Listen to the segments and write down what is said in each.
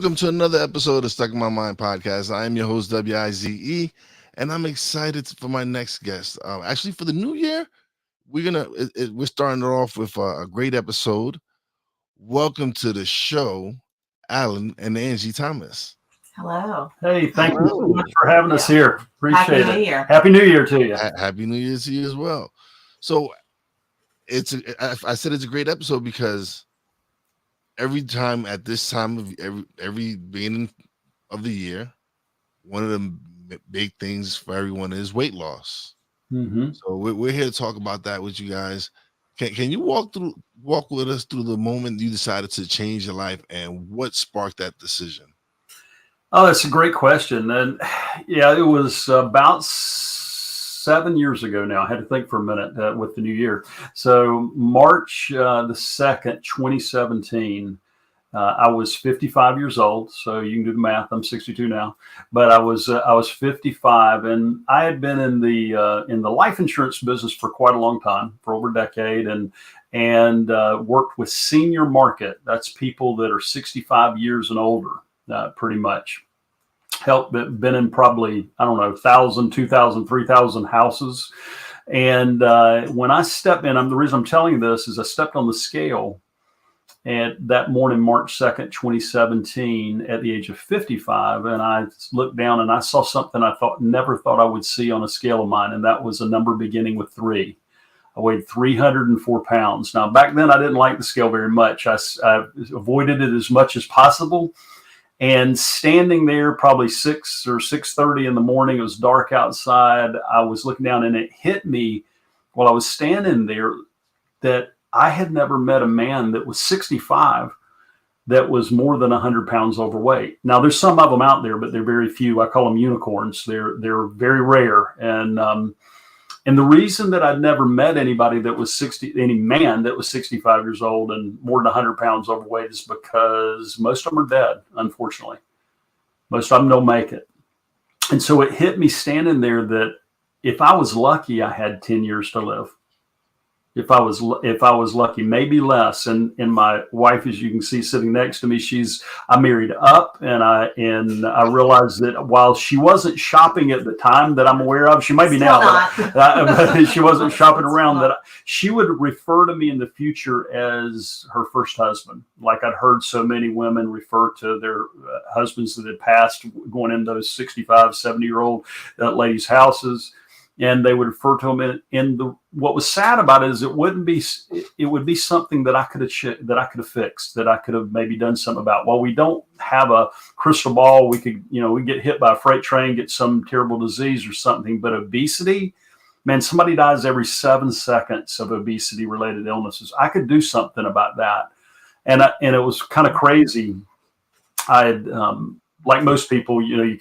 Welcome to another episode of Stuck in My Mind podcast. I am your host, WIZE, and I'm excited for my next guest. Actually, for the new year, we're starting it off with a great episode. Welcome to the show, Alan and Angie Thomas. Hello. Hey, thank you so Hello. much for having us here. Appreciate Happy New it. Year. Happy New Year to you. Happy New Year to you as well. So I said it's a great episode because every time at this time of every beginning of the year, one of the big things for everyone is weight loss. Mm-hmm. So we're here to talk about that with you guys. Can you walk with us through the moment you decided to change your life and what sparked that decision? Oh, that's a great question. And yeah, it was about 7 years ago now. I had to think for a minute with the new year. So March the 2nd, 2017, I was 55 years old. So you can do the math. I'm 62 now, but I was 55, and I had been in the life insurance business for quite a long time, for over a decade, and worked with senior market. That's people that are 65 years and older. Pretty much been in probably, I don't know, 1,000, 2,000, 3,000 houses. And when I stepped in, the reason I'm telling you this is I stepped on the scale and that morning, March 2nd, 2017, at the age of 55. And I looked down and I saw something I never thought I would see on a scale of mine. And that was a number beginning with 3. I weighed 304 pounds. Now, back then, I didn't like the scale very much. I avoided it as much as possible. And standing there probably 6 or 6:30 in the morning, it was dark outside. I was looking down and it hit me while I was standing there that I had never met a man that was 65 that was more than 100 pounds overweight. Now, there's some of them out there, but they're very few. I call them unicorns. They're very rare. And the reason that I'd never met anybody that was any man that was 65 years old and more than 100 pounds overweight is because most of them are dead, unfortunately. Most of them don't make it. And so it hit me standing there that if I was lucky, I had 10 years to live. If I was lucky, maybe less. And my wife, as you can see sitting next to me, I married up, and I realized that while she wasn't shopping at the time that I'm aware of, she may be now, but she wasn't shopping around, that she would refer to me in the future as her first husband. Like I'd heard so many women refer to their husbands that had passed going in those 65, 70-year-old ladies' houses. And they would refer to them what was sad about it is it would be something that I could have fixed, that I could have maybe done something about. While we don't have a crystal ball, we get hit by a freight train, get some terrible disease or something. But obesity, man, somebody dies every 7 seconds of obesity related illnesses. I could do something about that. And it was kind of crazy. I had, like most people, you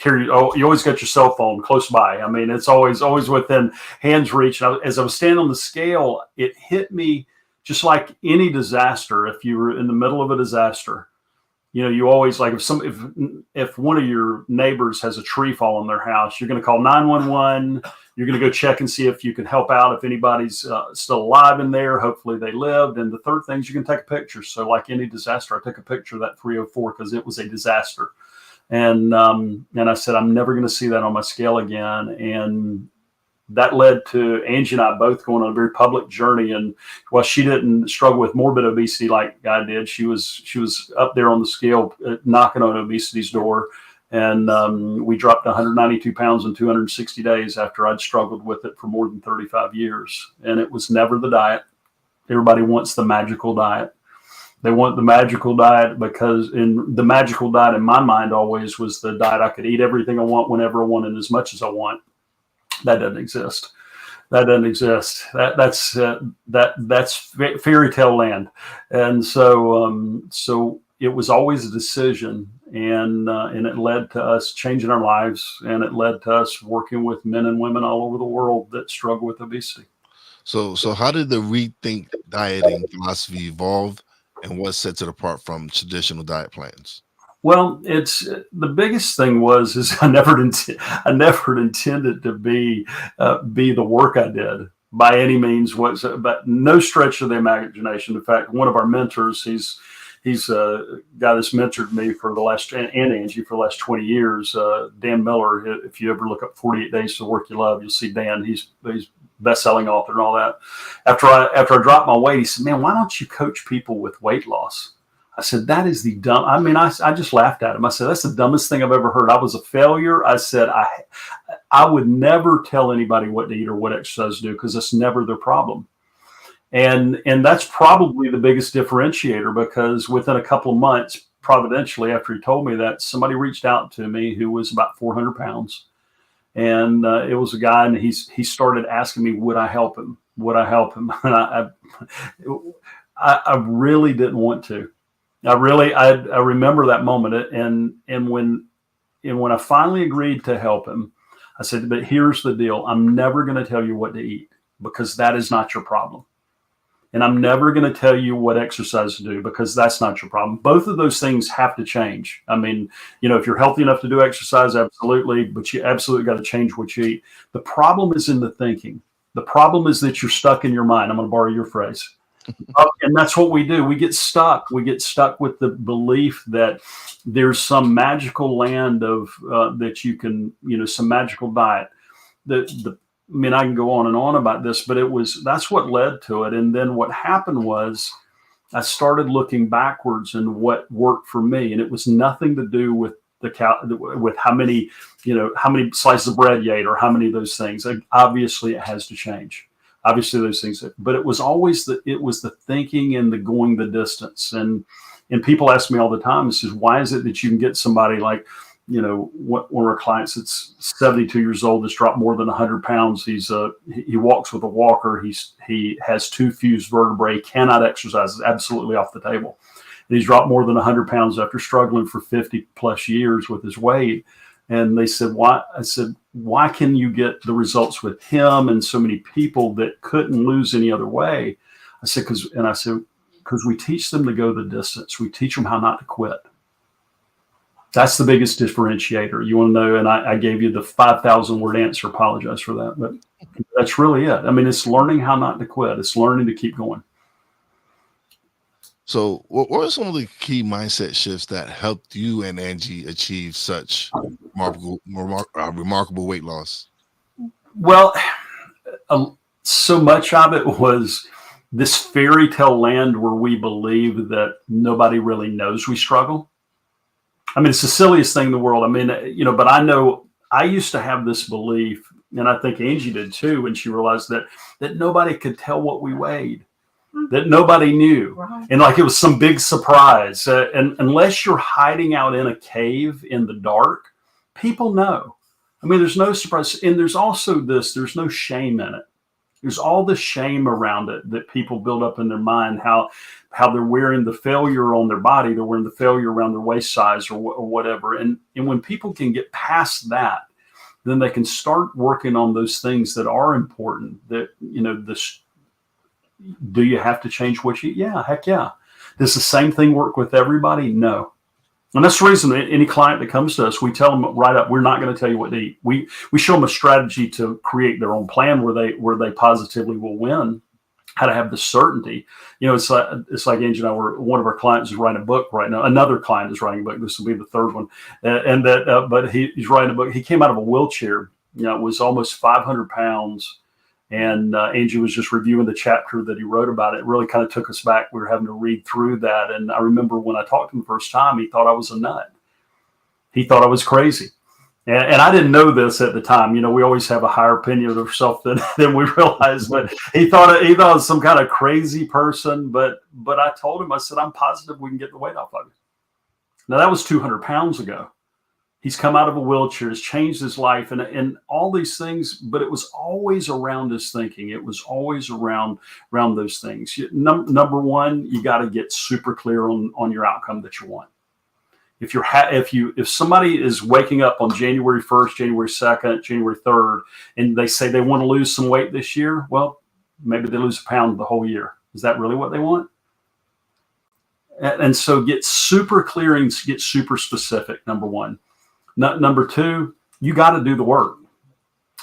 always got your cell phone close by. I mean, it's always within hand's reach. And as I was standing on the scale, it hit me just like any disaster. If you were in the middle of a disaster, you always, like if one of your neighbors has a tree fall on their house, you're going to call 911. You're going to go check and see if you can help out, if anybody's still alive in there. Hopefully they lived. And the third thing is you can take a picture. So like any disaster, I took a picture of that 304 because it was a disaster. And I said, I'm never going to see that on my scale again. And that led to Angie and I both going on a very public journey. And while she didn't struggle with morbid obesity like I did, she was up there on the scale, knocking on obesity's door. And we dropped 192 pounds in 260 days after I'd struggled with it for more than 35 years. And it was never the diet. Everybody wants the magical diet. They want the magical diet because the magical diet in my mind always was the diet I could eat everything I want, whenever I want, and as much as I want. That doesn't exist. That's fairy tale land. And so it was always a decision, and it led to us changing our lives, and it led to us working with men and women all over the world that struggle with obesity. So how did the Rethink Dieting philosophy evolve? And what sets it apart from traditional diet plans? Well, the biggest thing is I never intended to be the work I did by any means, but no stretch of the imagination. In fact, one of our mentors, he's he's a guy that's mentored me for the last, and Angie for the last 20 years. Dan Miller, if you ever look up 48 Days to Work You Love, you'll see Dan. He's best-selling author and all that. After I dropped my weight, he said, man, why don't you coach people with weight loss? I said, that is the dumb. I mean, I just laughed at him. I said, that's the dumbest thing I've ever heard. I was a failure. I said, I would never tell anybody what to eat or what exercise to do because it's never their problem. And that's probably the biggest differentiator, because within a couple of months, providentially, after he told me that, somebody reached out to me who was about 400 pounds. And it was a guy, and he started asking me, would I help him? Would I help him? And I really didn't want to. I remember that moment. And when I finally agreed to help him, I said, but here's the deal. I'm never going to tell you what to eat, because that is not your problem. And I'm never going to tell you what exercise to do, because that's not your problem. Both of those things have to change. I mean, if you're healthy enough to do exercise, absolutely, but you absolutely got to change what you eat. The problem is in the thinking. The problem is that you're stuck in your mind. I'm going to borrow your phrase. And that's what we do. We get stuck. We get stuck with the belief that there's some magical land of that you can, some magical diet. I can go on and on about this, but that's what led to it. And then what happened was I started looking backwards and what worked for me. And it was nothing to do with with how many slices of bread you ate or how many of those things. Obviously, it has to change. Obviously, those things, but it was always the thinking and the going the distance. And people ask me all the time, this is, why is it that you can get somebody like, one of our clients that's 72 years old, that's dropped more than 100 pounds. He walks with a walker. He has 2 fused vertebrae, cannot exercise, is absolutely off the table. And he's dropped more than 100 pounds after struggling for 50 plus years with his weight. And they said, why? I said, why can you get the results with him and so many people that couldn't lose any other way? I said, because we teach them to go the distance. We teach them how not to quit. That's the biggest differentiator. You want to know, and I gave you the 5,000 word answer. Apologize for that, but that's really it. I mean, it's learning how not to quit. It's learning to keep going. So what are some of the key mindset shifts that helped you and Angie achieve such remarkable weight loss? Well, so much of it was this fairy tale land where we believe that nobody really knows we struggle. I mean, it's the silliest thing in the world. I mean, but I know I used to have this belief, and I think Angie did too, when she realized that nobody could tell what we weighed, that nobody knew. Right. And like it was some big surprise. And unless you're hiding out in a cave in the dark, people know. I mean, there's no surprise. And there's also there's no shame in it. There's all the shame around it that people build up in their mind, how they're wearing the failure on their body, they're wearing the failure around their waist size or whatever. And when people can get past that, then they can start working on those things that are important. That, do you have to change what you eat? Yeah, heck yeah. Does the same thing work with everybody? No. And that's the reason that any client that comes to us, we tell them right up, we're not going to tell you what to eat. We show them a strategy to create their own plan where they positively will win, how to have the certainty. It's like Angie and I one of our clients is writing a book right now. Another client is writing a book. This will be the third one. But he's writing a book. He came out of a wheelchair, it was almost 500 pounds. And Angie was just reviewing the chapter that he wrote about it. It really kind of took us back. We were having to read through that. And I remember when I talked to him the first time, he thought I was a nut. He thought I was crazy. And I didn't know this at the time. We always have a higher opinion of ourselves than we realize. But he thought I was some kind of crazy person. But I told him, I said, I'm positive we can get the weight off of you. Now, that was 200 pounds ago. He's come out of a wheelchair, has changed his life and all these things, but it was always around his thinking. It was always around those things. Number one, you got to get super clear on your outcome that you want. If somebody is waking up on January 1st, January 2nd, January 3rd, and they say they want to lose some weight this year, well, maybe they lose a pound the whole year. Is that really what they want? And so get super clear and get super specific, number one. Number two, you got to do the work.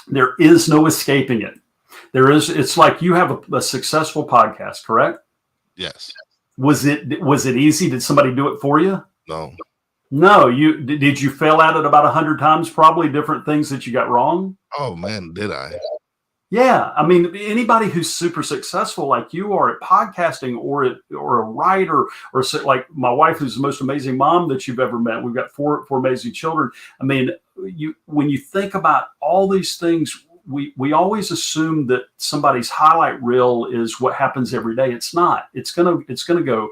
There is no escaping it. It's like you have a successful podcast, correct? Yes. Was it easy? Did somebody do it for you? No. No. Did you fail at it about 100 times? Probably different things that you got wrong. Oh man, did I? Yeah, I mean, anybody who's super successful like you are at podcasting, or a writer, or like my wife, who's the most amazing mom that you've ever met. We've got four amazing children. I mean, when you think about all these things, we always assume that somebody's highlight reel is what happens every day. It's not. It's gonna go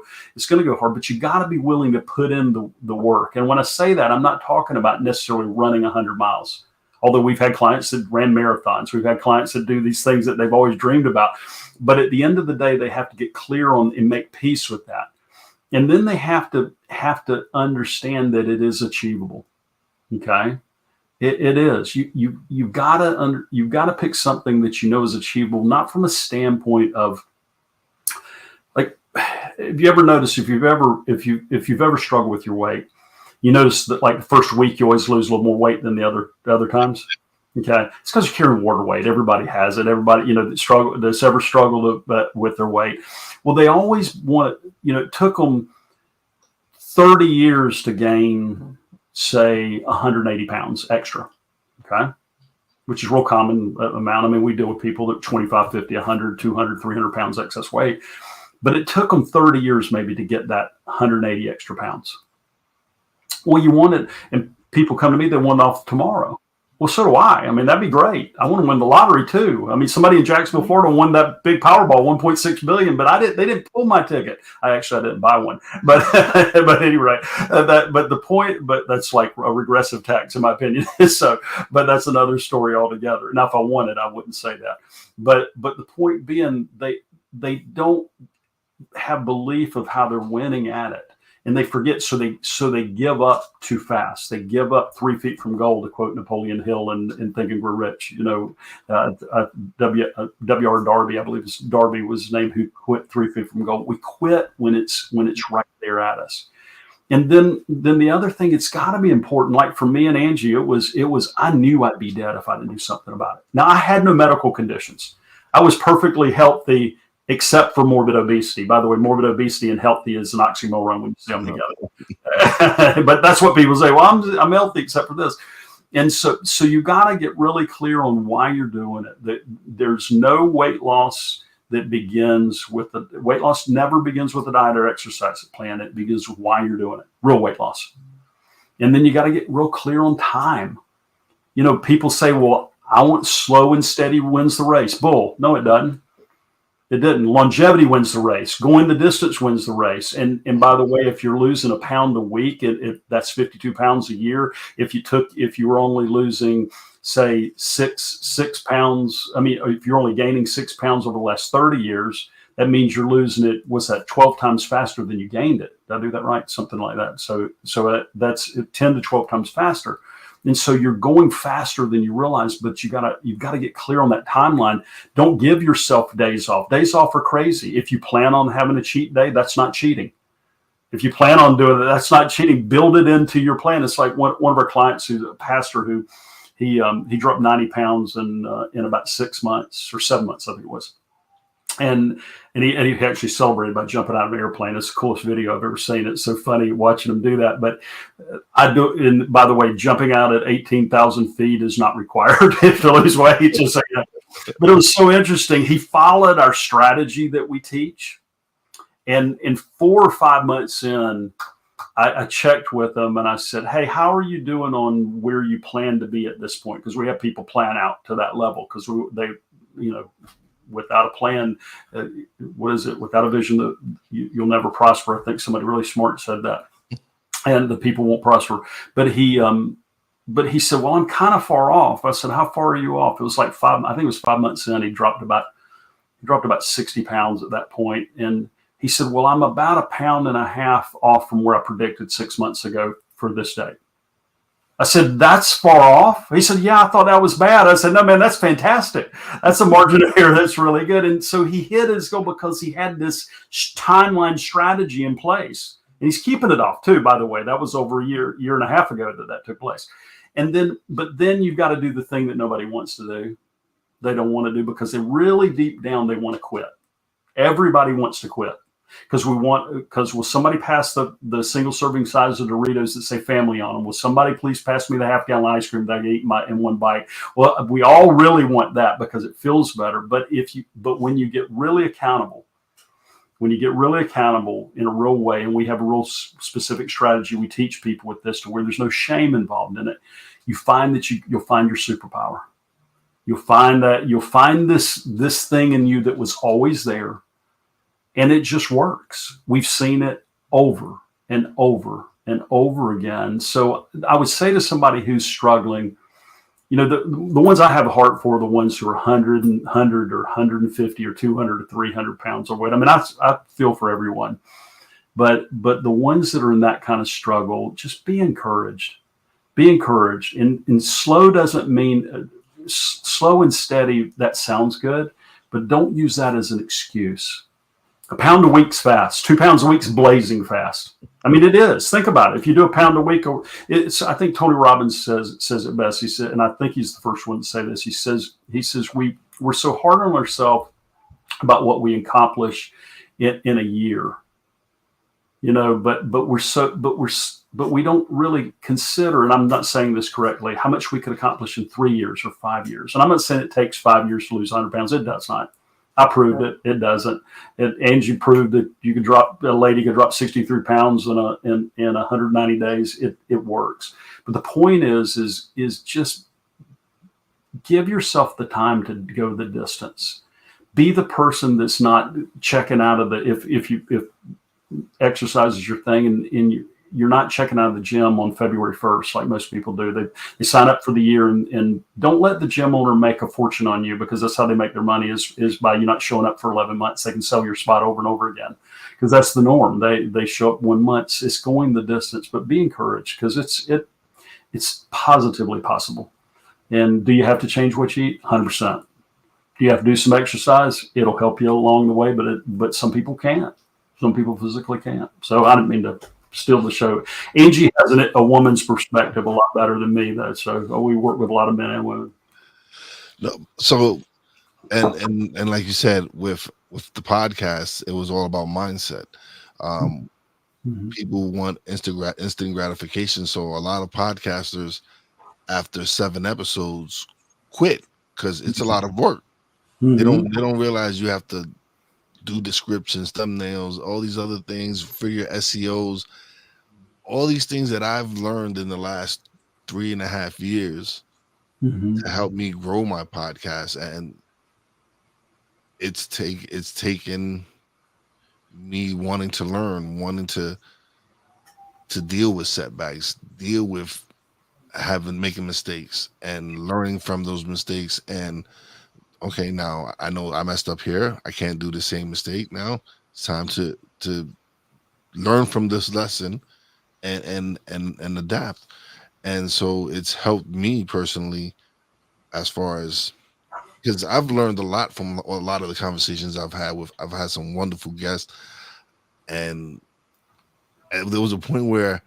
hard, but you got to be willing to put in the work. And when I say that, I'm not talking about necessarily running 100 miles. Although we've had clients that ran marathons, we've had clients that do these things that they've always dreamed about. But at the end of the day, they have to get clear on and make peace with that. And then they have to understand that it is achievable. Okay. It is. You've got to pick something that you know is achievable, not from a standpoint of, like, if you ever notice, if you've ever struggled with your weight, you notice that like the first week you always lose a little more weight than the other times. Okay, it's because you're carrying water weight. Everybody has it. Everybody, that's ever struggled with their weight. Well, they always want it. It took them 30 years to gain, say, 180 pounds extra. Okay, which is real common amount. I mean, we deal with people that 25, 50, 100, 200, 300 pounds excess weight. But it took them 30 years maybe to get that 180 extra pounds. Well, you want it, and people come to me, they want it off tomorrow. Well, so do I. I mean, that'd be great. I want to win the lottery too. I mean, somebody in Jacksonville, Florida won that big Powerball, 1.6 billion, but they didn't pull my ticket. I didn't buy one, but anyway, but that's like a regressive tax in my opinion. But that's another story altogether. Now, if I wanted, I wouldn't say that. But the point being, they don't have belief of how they're winning at it. And they forget, so they give up too fast. They give up 3 feet from goal, to quote Napoleon Hill in Think and Grow Rich. W.R. Darby, I believe Darby was his name, who quit 3 feet from goal. We quit when it's right there at us. And then the other thing, it's got to be important. Like for me and Angie, it was I knew I'd be dead if I didn't do something about it. Now, I had no medical conditions. I was perfectly healthy, except for morbid obesity. By the way, morbid obesity and healthy is an oxymoron when you see them together. But that's what people say. Well, I'm healthy except for this. And so you got to get really clear on why you're doing it. That there's no weight loss that begins with weight loss never begins with a diet or exercise plan. It begins with why you're doing it. Real weight loss. And then you got to get real clear on time. People say, well, I want slow and steady wins the race. Bull. No, it doesn't. It didn't. Longevity wins the race. Going the distance wins the race. And by the way, if you're losing a pound a week, that's 52 pounds a year. If you were only losing, say, six pounds, if you're only gaining 6 pounds over the last 30 years, that means you're losing it, 12 times faster than you gained it. Did I do that right? Something like that. So that's 10 to 12 times faster. And so you're going faster than you realize, but you've got to get clear on that timeline. Don't give yourself days off. Days off are crazy. If you plan on having a cheat day, that's not cheating. If you plan on doing it, that's not cheating. Build it into your plan. It's like one of our clients, who's a pastor, who he dropped 90 pounds in about 6 months or 7 months, I think it was. And he actually celebrated by jumping out of an airplane. It's the coolest video I've ever seen. It's so funny watching him do that. But and by the way, jumping out at 18,000 feet is not required to lose weight. But it was so interesting. He followed our strategy that we teach. And in 4 or 5 months in, I checked with him and I said, hey, how are you doing on where you plan to be at this point? Because we have people plan out to that level, because without a plan, without a vision, you'll never prosper. I think somebody really smart said that, and the people won't prosper. But he said, well, I'm kind of far off. I said, how far are you off? It was like I think it was 5 months in. He dropped about 60 pounds at that point. And he said, well, I'm about 1.5 pounds off from where I predicted 6 months ago for this date. I said, that's far off? He said, yeah, I thought that was bad. I said, no, man, that's fantastic. That's a margin of error. That's really good. And so he hit his goal because he had this timeline strategy in place. And he's keeping it off too, by the way. That was over a year and a half ago that took place. But then you've got to do the thing that nobody wants to do. They don't want to do, because they really deep down, they want to quit. Everybody wants to quit. Because will somebody pass the single serving size of Doritos that say family on them? Will somebody please pass me the half gallon ice cream that I eat in one bite? Well, we all really want that because it feels better. But when you get really accountable, in a real way, and we have a real specific strategy we teach people with this to where there's no shame involved in it, you find that you'll find your superpower. You'll find this thing in you that was always there. And it just works. We've seen it over and over and over again. So I would say to somebody who's struggling, the ones I have a heart for are the ones who are 100 or 150 or 200 or 300 pounds overweight. I mean, I feel for everyone. But the ones that are in that kind of struggle, just be encouraged. Be encouraged. And slow doesn't mean slow and steady. That sounds good, but don't use that as an excuse. A pound a week's fast. 2 pounds a week's blazing fast. I mean, it is. Think about it. If you do a pound a week, I think Tony Robbins says it best. He said, and I think he's the first one to say this. He says we're so hard on ourselves about what we accomplish in a year, but we don't really consider, and I'm not saying this correctly, how much we could accomplish in 3 years or 5 years. And I'm not saying it takes 5 years to lose 100 pounds. It does not. I proved it. It doesn't. Angie proved that a lady could drop 63 pounds in 190 days. It works. But the point is just give yourself the time to go the distance. Be the person that's not checking out of if exercise is your thing and you're not checking out of the gym on February 1st like most people do. They sign up for the year and don't let the gym owner make a fortune on you, because that's how they make their money is by you not showing up for 11 months. They can sell your spot over and over again because that's the norm. They show up 1 month. It's going the distance, but be encouraged because it's positively possible. And do you have to change what you eat? 100%. Do you have to do some exercise? It'll help you along the way, but some people can't. Some people physically can't. So I didn't mean to steal the show. Angie has a woman's perspective a lot better than me, though. So we work with a lot of men and women. No, so and like you said, with the podcast, it was all about mindset. People want instant gratification, so a lot of podcasters after 7 episodes quit because it's a lot of work. They don't realize you have to do descriptions, thumbnails, all these other things for your SEOs, all these things that I've learned in the last 3.5 years to help me grow my podcast. And it's taken me wanting to learn, wanting to deal with setbacks, deal with making mistakes and learning from those mistakes. And okay, now I know I messed up here. I can't do the same mistake now. It's time to learn from this lesson and adapt. And so it's helped me personally as far as, because I've learned a lot from a lot of the conversations I've had some wonderful guests, and there was a point where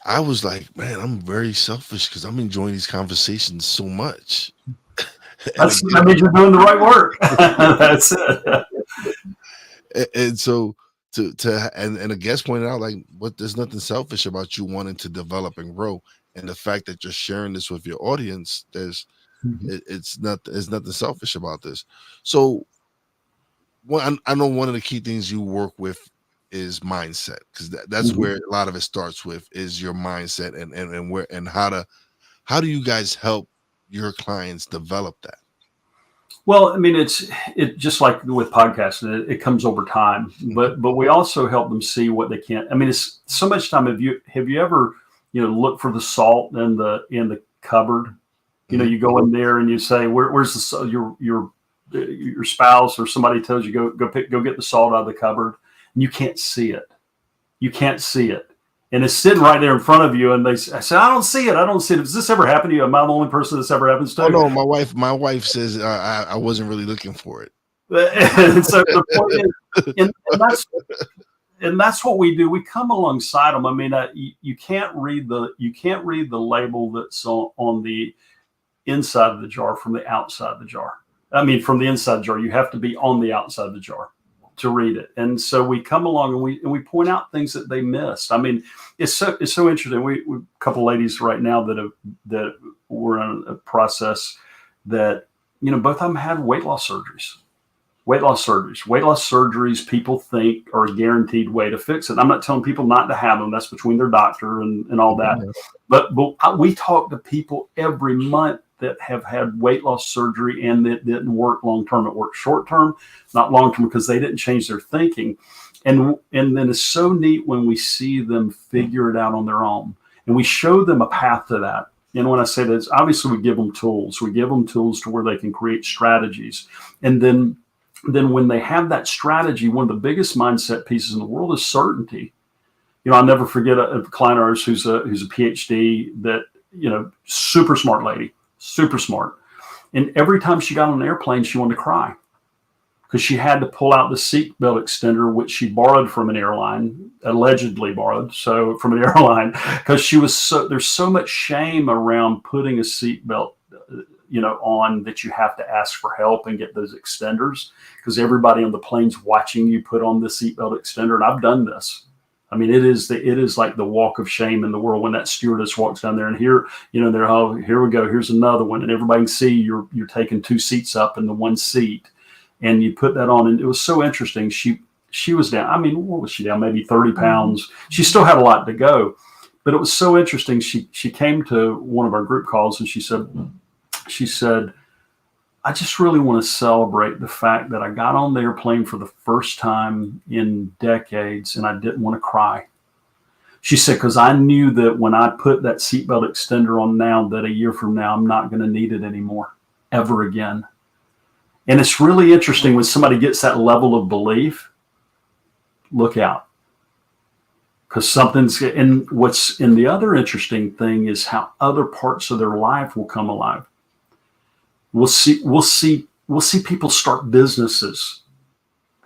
I was like, man, I'm very selfish because I'm enjoying these conversations so much. That means you're doing the right work. That's it. And so and a guest pointed out, like, there's nothing selfish about you wanting to develop and grow, and the fact that you're sharing this with your audience, it's nothing selfish about this. So I know one of the key things you work with is mindset, because that's where a lot of it starts with, is your mindset and where and how do you guys help your clients develop that? Well, I mean, it just like with podcasting, it comes over time, but we also help them see what they can't. I mean, it's so much time. Have you ever, look for the salt in the cupboard? You go in there and you say, where's the salt? Your spouse or somebody tells you go get the salt out of the cupboard, and you can't see it. You can't see it. And it's sitting right there in front of you, and I say, I don't see it. I don't see it. Does this ever happen to you? Am I the only person this ever happens to? Oh no, my wife says I wasn't really looking for it. And so the point is, and that's what we do. We come alongside them. I mean, you can't read the label that's on the inside of the jar from the outside of the jar. I mean, from the inside jar, you have to be on the outside of the jar. to read it. And so we come along and we point out things that they missed. I mean, it's so interesting. We a couple of ladies right now that were in a process that, both of them had weight loss surgeries. Weight loss surgeries. Weight loss surgeries, people think are a guaranteed way to fix it. I'm not telling people not to have them. That's between their doctor and all that. But we talk to people every month that have had weight loss surgery and that didn't work long term. It worked short term, not long term, because they didn't change their thinking. And then it's so neat when we see them figure it out on their own, and we show them a path to that. And when I say this, obviously we give them tools. We give them tools to where they can create strategies. And then when they have that strategy, one of the biggest mindset pieces in the world is certainty. I'll never forget a client of ours who's a PhD that, super smart lady, super smart. And every time she got on an airplane, she wanted to cry because she had to pull out the seatbelt extender, which she borrowed from an airline, allegedly borrowed, so from an airline, because there's so much shame around putting a seatbelt on, that you have to ask for help and get those extenders because everybody on the plane's watching you put on the seatbelt extender. And I've done this. I mean, it is like the walk of shame in the world when that stewardess walks down there and here we go. Here's another one. And everybody can see you're taking two seats up in the one seat, and you put that on. And it was so interesting. She was down. I mean, what was she down? Maybe 30 pounds. She still had a lot to go, but it was so interesting. She came to one of our group calls and she said, I just really want to celebrate the fact that I got on the airplane for the first time in decades and I didn't want to cry. She said, because I knew that when I put that seatbelt extender on now, that a year from now, I'm not going to need it anymore, ever again. And it's really interesting when somebody gets that level of belief, look out. Because something's, and what's in the other interesting thing is how other parts of their life will come alive. We'll see people start businesses,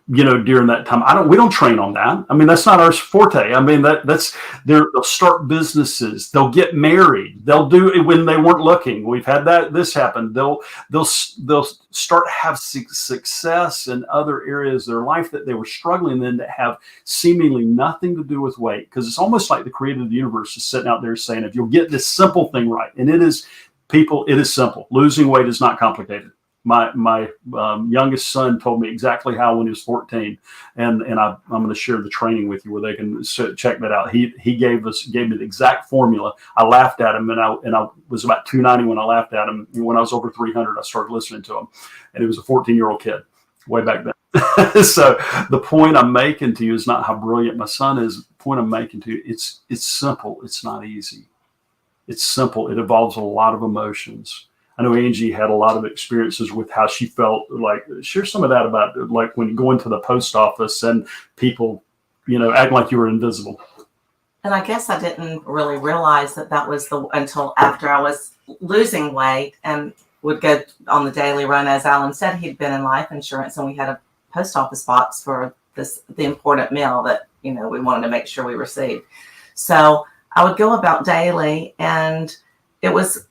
during that time. We don't train on that. I mean, that's not our forte. I mean, they'll start businesses. They'll get married. They'll do it when they weren't looking. We've had this happen. They'll start have success in other areas of their life that they were struggling in that have seemingly nothing to do with weight. Because it's almost like the creator of the universe is sitting out there saying, if you'll get this simple thing right, and it is. People, it is simple. Losing weight is not complicated. My youngest son told me exactly how when he was 14, and I'm going to share the training with you where they can check that out. He gave me the exact formula. I laughed at him, and I was about 290 when I laughed at him. And when I was over 300, I started listening to him, and he was a 14-year-old kid way back then. So the point I'm making to you is not how brilliant my son is. The point I'm making to you, it's simple. It's not easy. It's simple. It involves a lot of emotions. I know Angie had a lot of experiences with how she felt. Like, share some of that about like when you go into the post office and people, act like you were invisible. And I guess I didn't really realize that was until after I was losing weight and would go on the daily run. As Alan said, he'd been in life insurance, and we had a post office box for the important mail that we wanted to make sure we received. So I would go about daily, and it was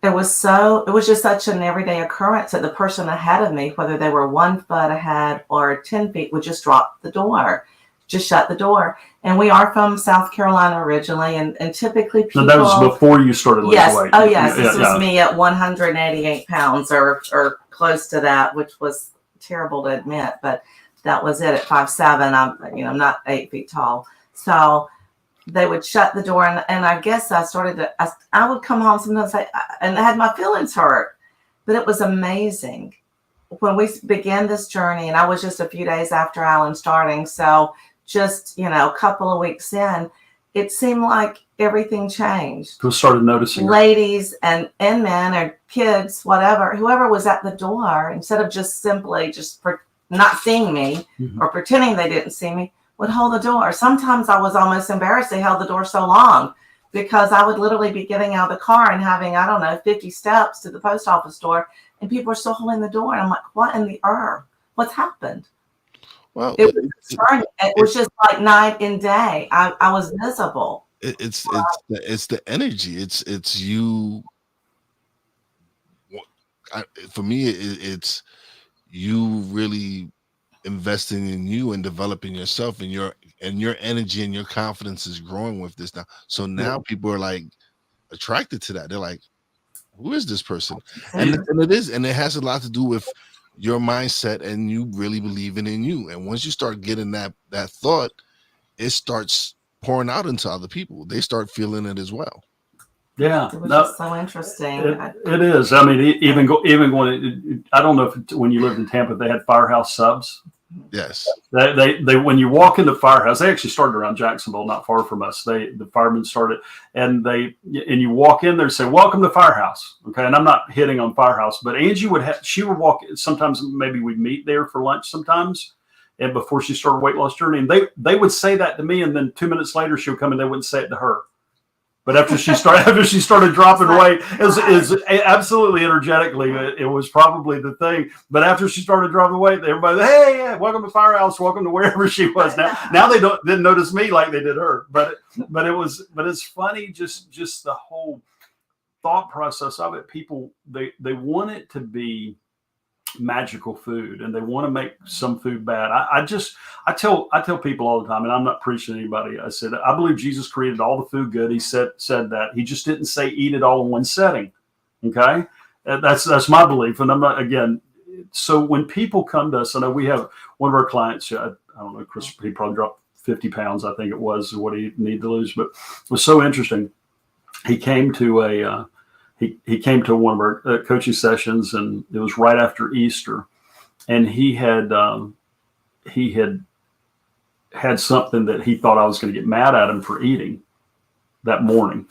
just such an everyday occurrence that the person ahead of me, whether they were 1 foot ahead or 10 feet, would just drop the door, just shut the door. And we are from South Carolina originally, and typically people. So that was before you started losing weight. Oh yes, this was me at 188 pounds or close to that, which was terrible to admit, but that was it at 5'7". I'm not 8 feet tall, so. They would shut the door, and I guess I would come home sometimes and I had my feelings hurt, but it was amazing when we began this journey. And I was just a few days after Alan starting, so just a couple of weeks in, it seemed like everything changed. People started noticing. Ladies and men or kids, whoever was at the door, instead of just simply not seeing me or pretending they didn't see me, would hold the door. Sometimes I was almost embarrassed they held the door so long, because I would literally be getting out of the car and having, 50 steps to the post office door, and people are still holding the door. And I'm like, what in the earth? What's happened? Well, it was just like night and day. I was visible. It's the energy. It's you. For me, it's you really investing in you and developing yourself, and your energy and your confidence is growing with this now. So now people are like attracted to that. They're like, who is this person? And it has a lot to do with your mindset and you really believing in you. And once you start getting that thought, it starts pouring out into other people. They start feeling it as well. Yeah, It was just so interesting. It is. I mean, even going. I don't know if when you lived in Tampa, they had Firehouse Subs. Yes. They when you walk into Firehouse, they actually started around Jacksonville, not far from us. The firemen started, and you walk in there and say, "Welcome to Firehouse." Okay, and I'm not hitting on Firehouse, but Angie she would walk. Sometimes maybe we'd meet there for lunch sometimes, and before she started weight loss journey, and they would say that to me, and then 2 minutes later she would come and they wouldn't say it to her. But after she started dropping weight, is absolutely energetically, it was probably the thing. But after she started dropping weight, everybody, hey, welcome to Firehouse, welcome to wherever she was. Now they didn't notice me like they did her. But it's funny, just the whole thought process of it. People they want it to be magical food, and they want to make some food bad. I tell people all the time, and I'm not preaching to anybody. I said, I believe Jesus created all the food good. He said that. He just didn't say eat it all in one setting. Okay. That's my belief. And I'm not, again, so when people come to us, I know we have one of our clients, I don't know, Chris, he probably dropped 50 pounds, I think it was what he needed to lose, but it was so interesting. He came to he came to one of our coaching sessions, and it was right after Easter, and he had something that he thought I was going to get mad at him for eating that morning,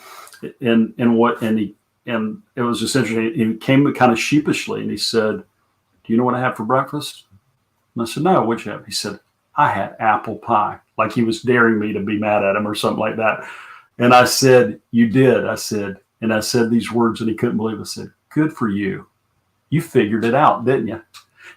and it was just interesting. He came kind of sheepishly, and he said, "Do you know what I had for breakfast?" And I said, "No, what'd you have?" He said, "I had apple pie," like he was daring me to be mad at him or something like that. And I said, "You did." I said these words, and he couldn't believe it. I said, "Good for you. You figured it out, didn't you?"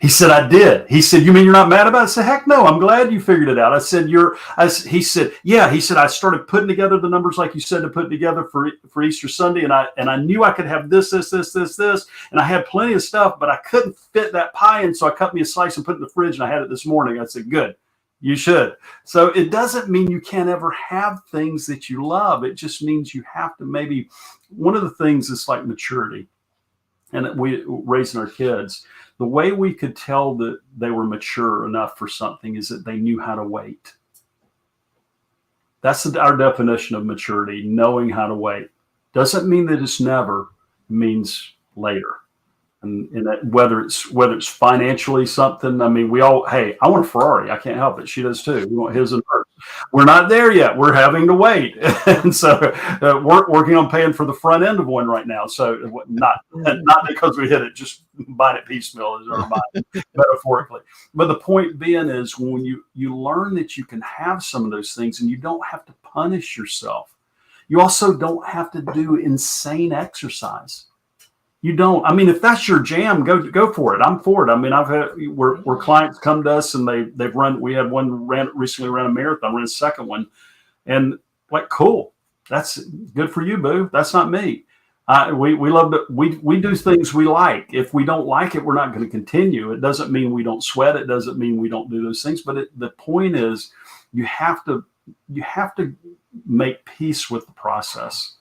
He said, "I did." He said, "You mean you're not mad about it?" I said, "Heck no, I'm glad you figured it out." I said, he said, "Yeah." He said, "I started putting together the numbers like you said to put together for Easter Sunday, and I knew I could have this, and I had plenty of stuff, but I couldn't fit that pie in, so I cut me a slice and put it in the fridge, and I had it this morning." I said, "Good. You should." So it doesn't mean you can't ever have things that you love. It just means you have to maybe, one of the things is like maturity, and we raising our kids, the way we could tell that they were mature enough for something is that they knew how to wait. That's our definition of maturity, knowing how to wait. Doesn't mean that it's never, means later. And that whether it's financially something, I mean, we all, hey, I want a Ferrari. I can't help it. She does too. We want his and hers. We're not there yet. We're having to wait. And so we're working on paying for the front end of one right now. So not because we hit it, just buying it piecemeal, or metaphorically. But the point being is, when you learn that you can have some of those things and you don't have to punish yourself. You also don't have to do insane exercise. You don't. I mean, if that's your jam, go for it. I'm for it. I mean, I've had where clients come to us and they've run. We had one recently ran a marathon, ran a second one, and like, cool. That's good for you, boo. That's not me. We love to. We do things we like. If we don't like it, we're not going to continue. It doesn't mean we don't sweat. It doesn't mean we don't do those things. But the point is, you have to make peace with the process.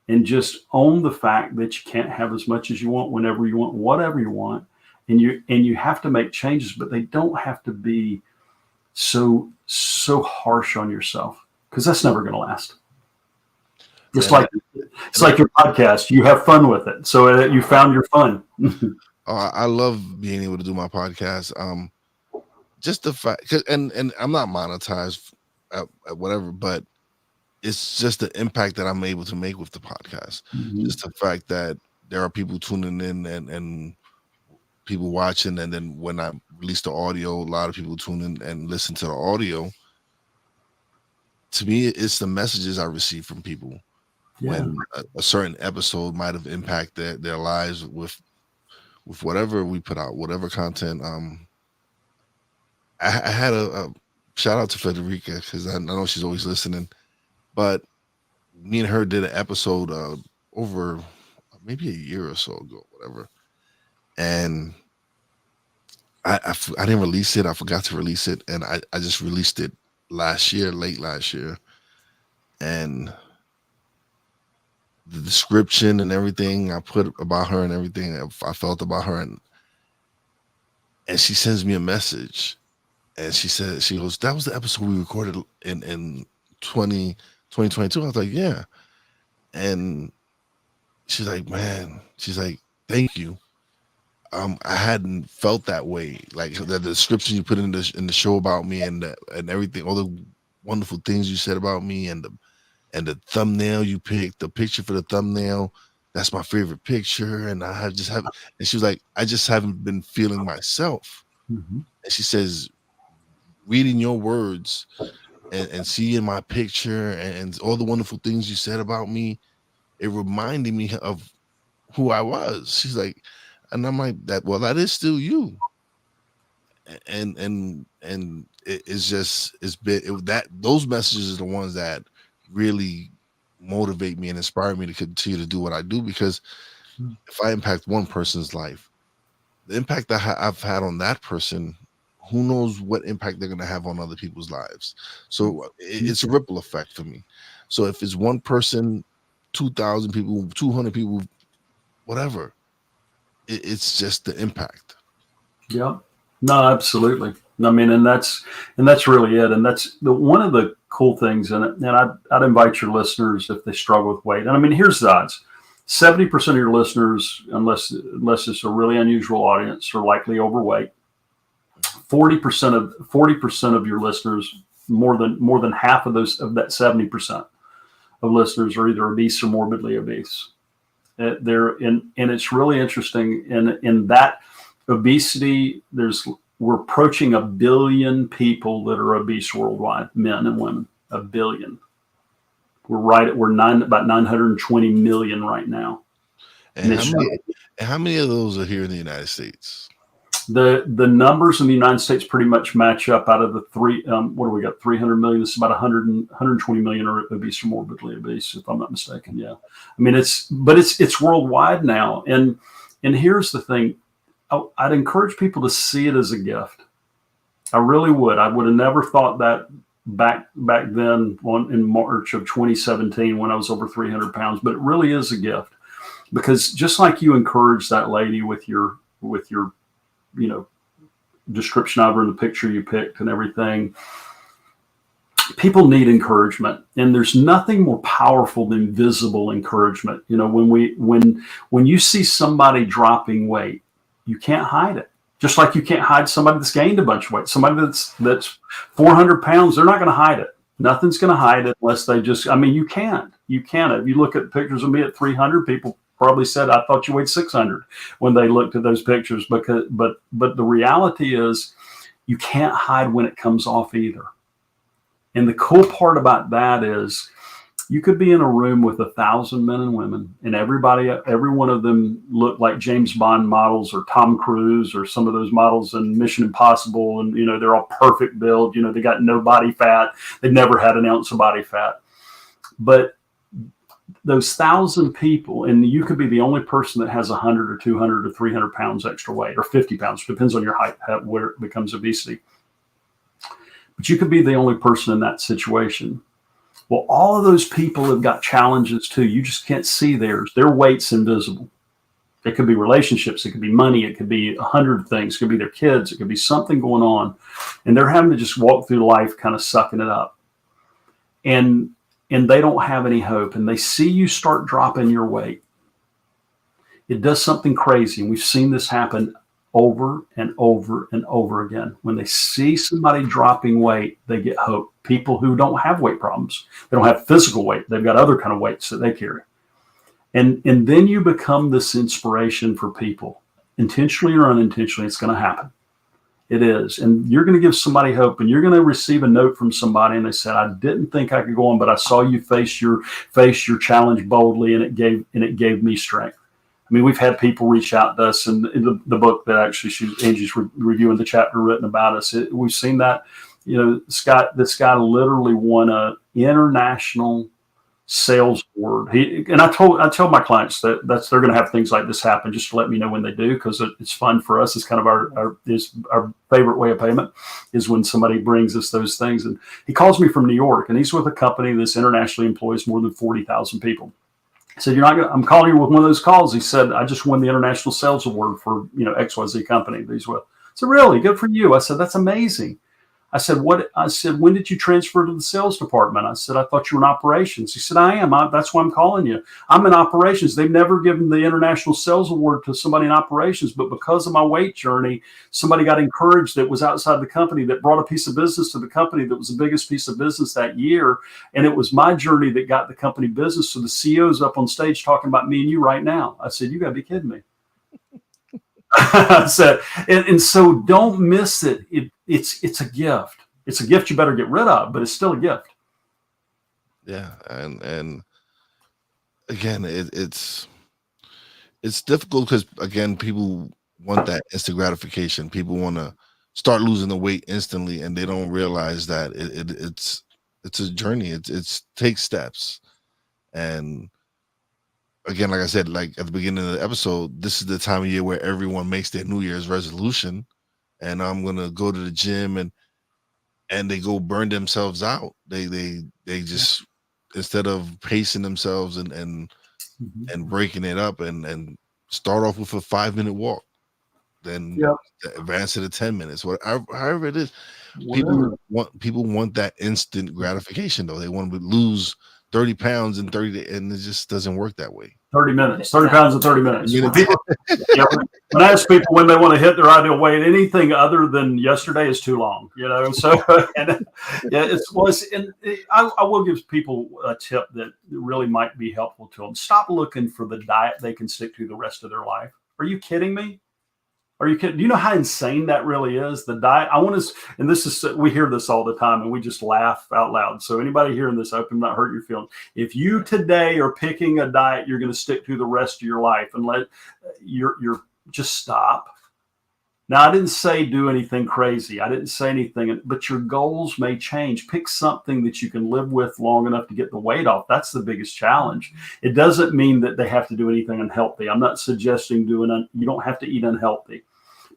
And just own the fact that you can't have as much as you want, whenever you want, whatever you want, and you have to make changes, but they don't have to be so harsh on yourself, because that's never going to last. It's like your podcast. You have fun with it, so you found your fun. I love being able to do my podcast. Just the fact, and I'm not monetized at whatever, but it's just the impact that I'm able to make with the podcast. Mm-hmm. Just the fact that there are people tuning in and people watching, and then when I release the audio, a lot of people tune in and listen to the audio. To me, it's the messages I receive from people when a certain episode might have impacted their lives with whatever we put out, whatever content. I had a shout out to Federica, because I know she's always listening. But me and her did an episode over maybe a year or so ago, whatever. And I didn't release it. I forgot to release it, and I just released it late last year, and the description and everything I put about her and everything I felt about her, and she sends me a message, and she goes, that was the episode we recorded in 2022. I was like, yeah, and she's like, man, she's like, thank you. I hadn't felt that way. Like the description you put in the show about me and everything, all the wonderful things you said about me, and the thumbnail you picked, the picture for the thumbnail, that's my favorite picture. And and she was like, I just haven't been feeling myself. Mm-hmm. And she says, reading your words and seeing my picture and all the wonderful things you said about me, it reminded me of who I was. She's like, and I'm like, that is still you. And it's just that those messages are the ones that really motivate me and inspire me to continue to do what I do, because if I impact one person's life, the impact that I've had on that person, who knows what impact they're going to have on other people's lives. So it's a ripple effect for me. So if it's one person, 2,000 people, 200 people, whatever, it's just the impact. Yeah. No, absolutely. I mean, and that's really it. And that's one of the cool things in it. And I'd invite your listeners, if they struggle with weight. And I mean, here's the odds: 70% of your listeners, unless it's a really unusual audience, are likely overweight. 40% of your listeners, more than half of that 70% of listeners, are either obese or morbidly obese. And it's really interesting in that obesity. We're approaching 1 billion people that are obese worldwide, men and women. 1 billion. We're about 920 million right now. And how many of those are here in the United States? The numbers in the United States pretty much match up. Out of the three, what do we got? 300 million. It's about 120 million are obese or morbidly obese, if I'm not mistaken. Yeah, I mean it's worldwide now. And here's the thing: I'd encourage people to see it as a gift. I really would. I would have never thought that back then in March of 2017 when I was over 300 pounds. But it really is a gift, because just like you encouraged that lady with your description of her and the picture you picked and everything, people need encouragement, and there's nothing more powerful than visible encouragement. When you see somebody dropping weight, you can't hide it. Just like you can't hide somebody that's gained a bunch of weight. Somebody that's 400 pounds, they're not going to hide it. Nothing's going to hide it unless they just, I mean, you can't. If you look at pictures of me at 300, people probably said, I thought you weighed 600 when they looked at those pictures, but the reality is you can't hide when it comes off either. And the cool part about that is you could be in a room with 1,000 men and women, and every one of them look like James Bond models or Tom Cruise or some of those models in Mission Impossible. And, they're all perfect build, they got no body fat. They've never had an ounce of body fat. But those 1,000 people, and you could be the only person that has 100 or 200 or 300 pounds extra weight, or 50 pounds, depends on your height, where it becomes obesity. But you could be the only person in that situation. Well, all of those people have got challenges too. You just can't see theirs. Their weight's invisible. It could be relationships. It could be money. It could be 100 things. It could be their kids. It could be something going on. And they're having to just walk through life kind of sucking it up. And they don't have any hope. And they see you start dropping your weight. It does something crazy. And we've seen this happen over and over and over again. When they see somebody dropping weight, they get hope. People who don't have weight problems, they don't have physical weight. They've got other kind of weights that they carry. And then you become this inspiration for people. Intentionally or unintentionally, it's going to happen. It is. And you're going to give somebody hope, and you're going to receive a note from somebody, and they said, I didn't think I could go on, but I saw you face your challenge boldly, and it gave me strength. I mean, we've had people reach out to us, and in the book that actually Angie's reviewing the chapter written about us, we've seen that, this guy literally won a international sales board. I tell my clients that they're going to have things like this happen, just to let me know when they do, because it's fun for us. It's kind of our favorite way of payment is when somebody brings us those things. And he calls me from New York, and he's with a company that's internationally employs more than 40,000 people. He said, I'm calling you with one of those calls. He said, I just won the International Sales Award for, XYZ company that he's with. I said, really? Good for you. I said, that's amazing. I said, when did you transfer to the sales department? I said, I thought you were in operations. He said, I am. That's why I'm calling you. I'm in operations. They've never given the International Sales Award to somebody in operations, but because of my weight journey, somebody got encouraged that was outside the company that brought a piece of business to the company that was the biggest piece of business that year. And it was my journey that got the company business. So the CEO's up on stage talking about me and you right now. I said, you got to be kidding me. I said, and so don't miss it. It's a gift. It's a gift you better get rid of, but it's still a gift. Yeah, and again, it's difficult because again, people want that instant gratification. People want to start losing the weight instantly, and they don't realize that it's a journey. It's takes steps, and again, like I said, like at the beginning of the episode, this is the time of year where everyone makes their New Year's resolution, and I'm gonna go to the gym and they go burn themselves out. They just instead of pacing themselves and breaking it up and start off with a 5-minute walk, then advance to the 10 minutes, however it is. People want that instant gratification though. They want to lose 30 pounds in 30 days, and it just doesn't work that way. 30 minutes, 30 pounds in 30 minutes. When I ask people when they want to hit their ideal weight, anything other than yesterday is too long, So, I will give people a tip that really might be helpful to them. Stop looking for the diet they can stick to the rest of their life. Are you kidding me? Are you kidding? Do you know how insane that really is? The diet. And this is, we hear this all the time and we just laugh out loud. So anybody hearing this, I hope I'm not hurting your feelings. If you today are picking a diet you're going to stick to the rest of your life and you're just stop. Now, I didn't say do anything crazy. I didn't say anything, but your goals may change. Pick something that you can live with long enough to get the weight off. That's the biggest challenge. It doesn't mean that they have to do anything unhealthy. I'm not suggesting you don't have to eat unhealthy.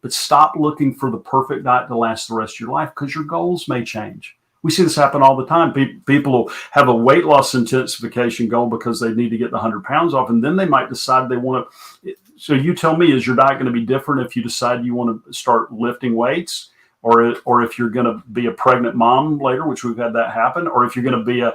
But stop looking for the perfect diet to last the rest of your life because your goals may change. We see this happen all the time. People will have a weight loss intensification goal because they need to get the 100 pounds off, and then they might decide they want to. So you tell me, is your diet going to be different if you decide you want to start lifting weights, or if you're going to be a pregnant mom later, which we've had that happen, or if you're going to be a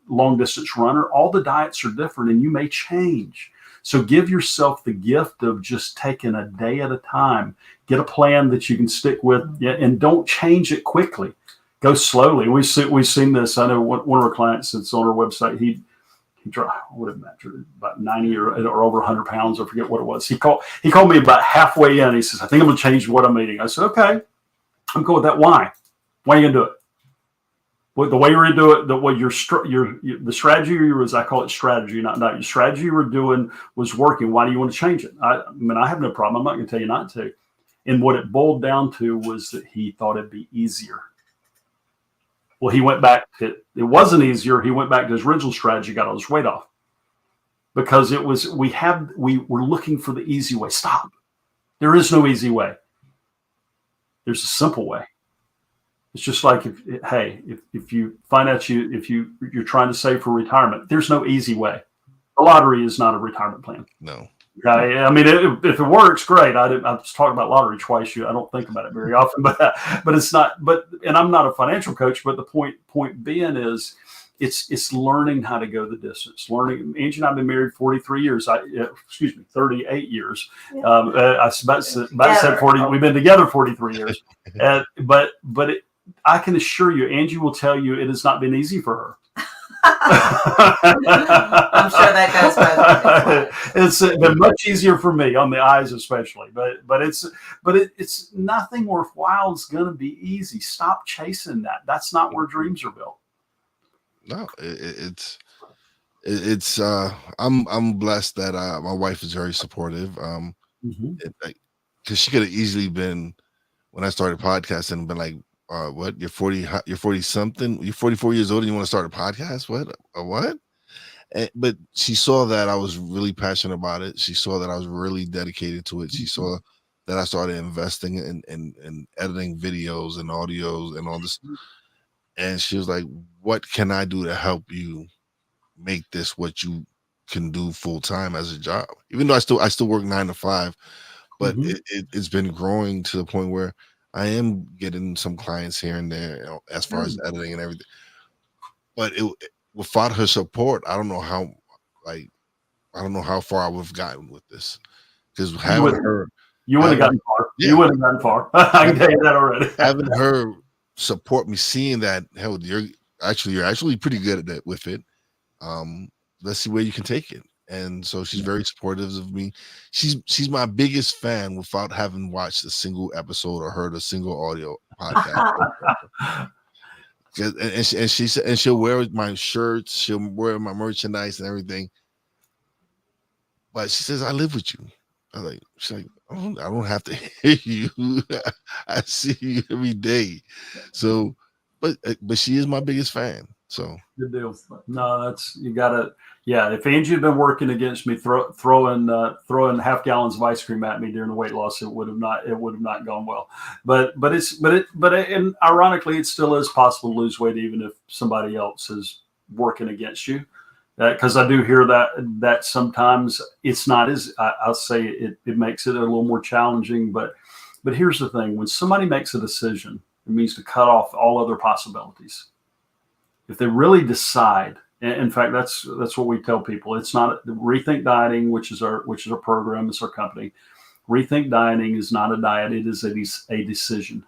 long distance runner? All the diets are different, and you may change. So give yourself the gift of just taking a day at a time. Get a plan that you can stick with, and don't change it quickly. Go slowly. We've seen this. I know one of our clients that's on our website. He would have measured about 90 or over 100 pounds. I forget what it was. He called me about halfway in. He says, "I think I'm going to change what I'm eating." I said, "Okay, I'm cool with that. Why? Why are you going to do it? The way you're going to do it, the strategy you were, I call it strategy, not diet. Your strategy you were doing was working. Why do you want to change it?" I have no problem. I'm not going to tell you not to. And what it boiled down to was that he thought it'd be easier. Well, he went back. It wasn't easier. He went back to his original strategy, got all his weight off. Because it was, we were looking for the easy way. Stop. There is no easy way. There's a simple way. It's just like if you find out you're trying to save for retirement, there's no easy way. The lottery is not a retirement plan. No. Okay. I mean, if it works, great. I was talking about lottery twice. I don't think about it very often, but it's not. And I'm not a financial coach. But the point being is, it's learning how to go the distance. Learning. Angie and I've been married 43 years. 38 years. Yeah. I said 40. We've been together 43 years. I can assure you, Angie will tell you, it has not been easy for her. I'm sure that goes both. It's been much easier for me on the eyes, especially. But it's nothing worthwhile is going to be easy. Stop chasing that. That's not where dreams are built. No, I'm blessed that my wife is very supportive. Because she could have easily been, when I started podcasting, been like, what? You're 40 something. You're 44 years old and you want to start a podcast? What? A what? But she saw that I was really passionate about it. She saw that I was really dedicated to it. She saw that I started investing in editing videos and audios and all this. And she was like, "What can I do to help you make this what you can do full time as a job?" Even though I still work 9 to 5, but it's been growing to the point where I am getting some clients here and there, as far as editing and everything. But without her support, I don't know how far I would have gotten with this, because having her, you wouldn't have gotten far. Yeah. You wouldn't have gotten far. I can tell you that already. Having her support me, seeing that, hell, you're actually pretty good at it with it. Let's see where you can take it. And so she's very supportive of me. She's my biggest fan without having watched a single episode or heard a single audio podcast. and she'll wear my shirts, she'll wear my merchandise and everything. But she says, "I live with you." She's like, I don't have to hear you. I see you every day. So, but she is my biggest fan. So good deal. No, you gotta. Yeah, if Angie had been working against me, throwing half gallons of ice cream at me during the weight loss, it would have not gone well. But and ironically, it still is possible to lose weight even if somebody else is working against you. Because I do hear that sometimes it's not as, I'll say it makes it a little more challenging. But here's the thing: when somebody makes a decision, it means to cut off all other possibilities. If they really decide, in fact, that's what we tell people. It's not Rethink Dieting, which is our program, it's our company. Rethink Dieting is not a diet; it is a decision.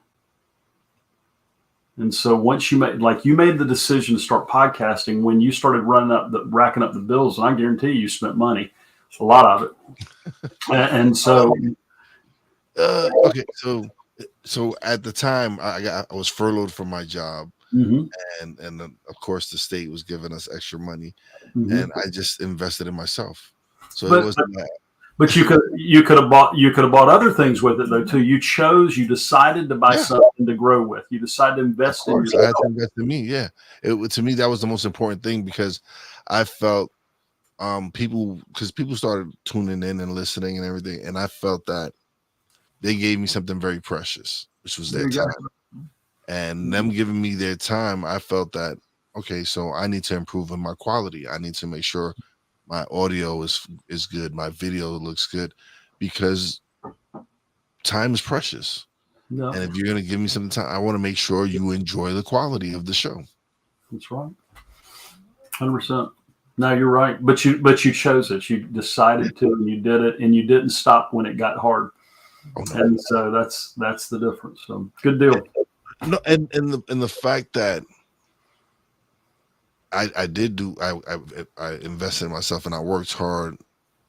And so once you made the decision to start podcasting, when you started racking up the bills, and I guarantee you spent money, a lot of it. And so, okay, so at the time I was furloughed from my job, and of course the state was giving us extra money, and I just invested in myself. So it wasn't that. But you could have bought other things with it though too. You decided to buy something to grow with. You decided to invest in yourself. I had to invest in me. Yeah, to me that was the most important thing, because I felt people started tuning in and listening and everything, and I felt that they gave me something very precious, which was their time. And them giving me their time, I felt that, okay, so I need to improve in my quality. I need to make sure my audio is good, my video looks good, because time is precious. No. And if you're going to give me some time, I want to make sure you enjoy the quality of the show. That's right. 100%. No, you're right. But you chose it. You decided to, and you did it, and you didn't stop when it got hard. Oh, no. And so that's the difference. So good deal. No, and the fact that I invested in myself and I worked hard.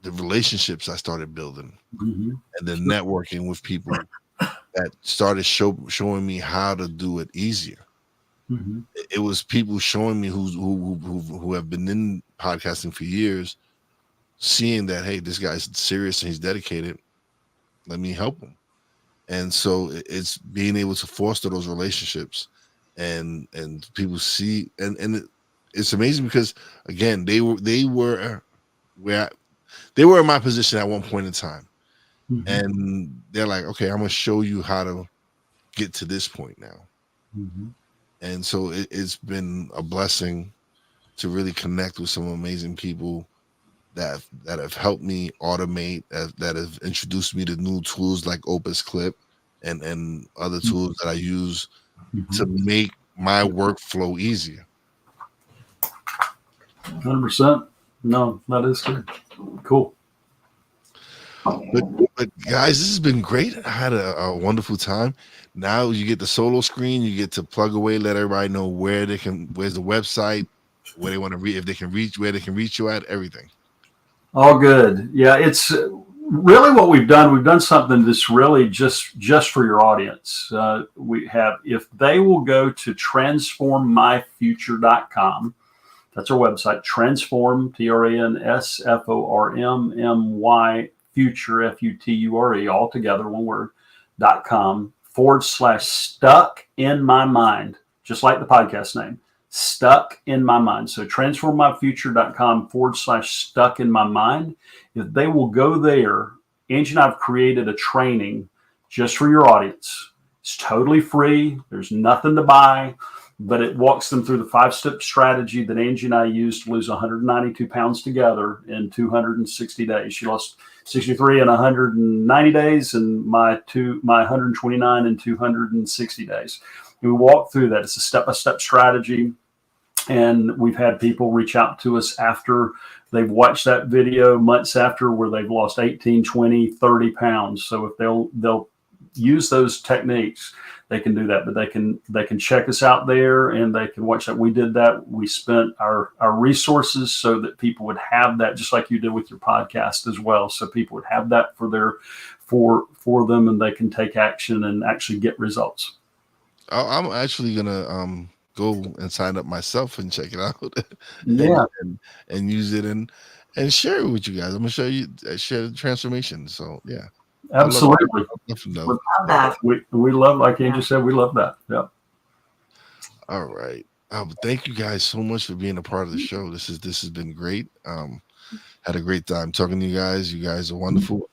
The relationships I started building, and the networking with people that started showing me how to do it easier. It was people showing me who have been in podcasting for years, seeing that, hey, this guy's serious and he's dedicated. Let me help him. And so it's being able to foster those relationships, and people see, and it's amazing because, again, they were in my position at one point in time, and they're like, okay, I'm gonna show you how to get to this point now. And so it's been a blessing to really connect with some amazing people that have helped me automate, that have introduced me to new tools like Opus Clip and other tools that I use to make my workflow easier. 100%. No, that is good. Cool. But guys, this has been great. I had a wonderful time. Now you get the solo screen, you get to plug away, let everybody know where's the website, where they want to read, if they can reach, where they can reach you at, everything. All good. Yeah, it's really what we've done. We've done something that's really just for your audience. We have, if they will go to transformmyfuture.com, that's our website, transform, TRANSFORMMY, future, FUTURE, all together, one word, .com stuck in my mind, just like the podcast name, stuck in my mind. So transformmyfuture.com / stuck in my mind. If they will go there, Angie and I have created a training just for your audience. It's totally free. There's nothing to buy, but it walks them through the 5-step strategy that Angie and I used to lose 192 pounds together in 260 days. She lost 63 in 190 days, and my 129 in 260 days. And we walk through that. It's a step-by-step strategy. And we've had people reach out to us after they've watched that video, months after, where they've lost 18, 20, 30 pounds. So if they'll use those techniques, they can do that. But they can check us out there, and they can watch that. We did that. We spent our resources so that people would have that, just like you did with your podcast as well. So people would have that for them, and they can take action and actually get results. I'm actually gonna go and sign up myself and check it out. Yeah, and use it and share it with you guys. I'm gonna share the transformation. So yeah, absolutely. Love that. We love, like Angie said, we love that. Yeah. All right. Thank you guys so much for being a part of the show. This has been great. Had a great time talking to you guys. You guys are wonderful.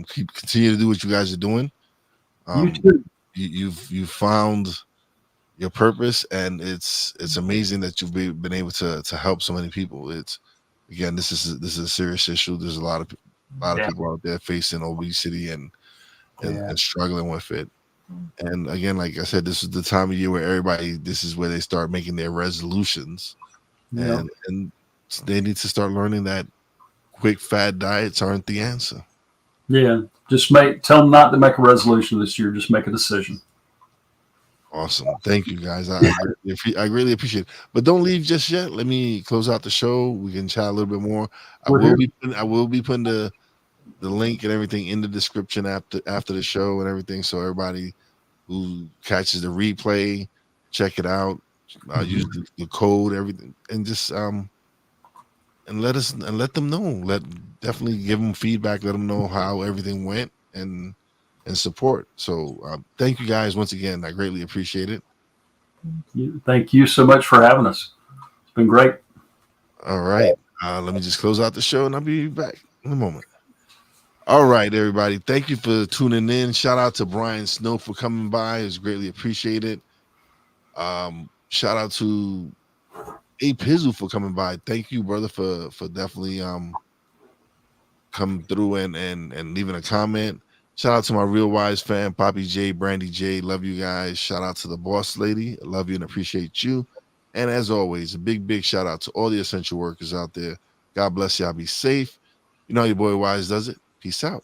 Continue to do what you guys are doing. You too. You've found your purpose, and it's amazing that you've been able to help so many people. This is a serious issue. There's a lot of people out there facing obesity and struggling with it. And again, like I said, this is the time of year where this is where they start making their resolutions, and they need to start learning that quick fad diets aren't the answer. Yeah, tell them not to make a resolution this year. Just make a decision. Awesome. Thank you, guys. I really appreciate it. But don't leave just yet. Let me close out the show. We can chat a little bit more. I will be putting the link and everything in the description after the show and everything, so everybody who catches the replay, check it out. Use the code, everything, and just and let them know. Definitely give them feedback. Let them know how everything went and support. So thank you guys once again. I greatly appreciate it. Thank you so much for having us. It's been great. All right. Let me just close out the show, and I'll be back in a moment. All right, everybody. Thank you for tuning in. Shout out to Brian Snow for coming by. It's greatly appreciated. Shout out to A Pizzle for coming by. Thank you, brother, for definitely coming through and leaving a comment. Shout out to my Real Wise fan, Poppy J, Brandy J. Love you guys. Shout out to the boss lady. Love you and appreciate you. And as always, a big shout out to all the essential workers out there. God bless y'all. Be safe. You know how your boy Wise does it. Peace out.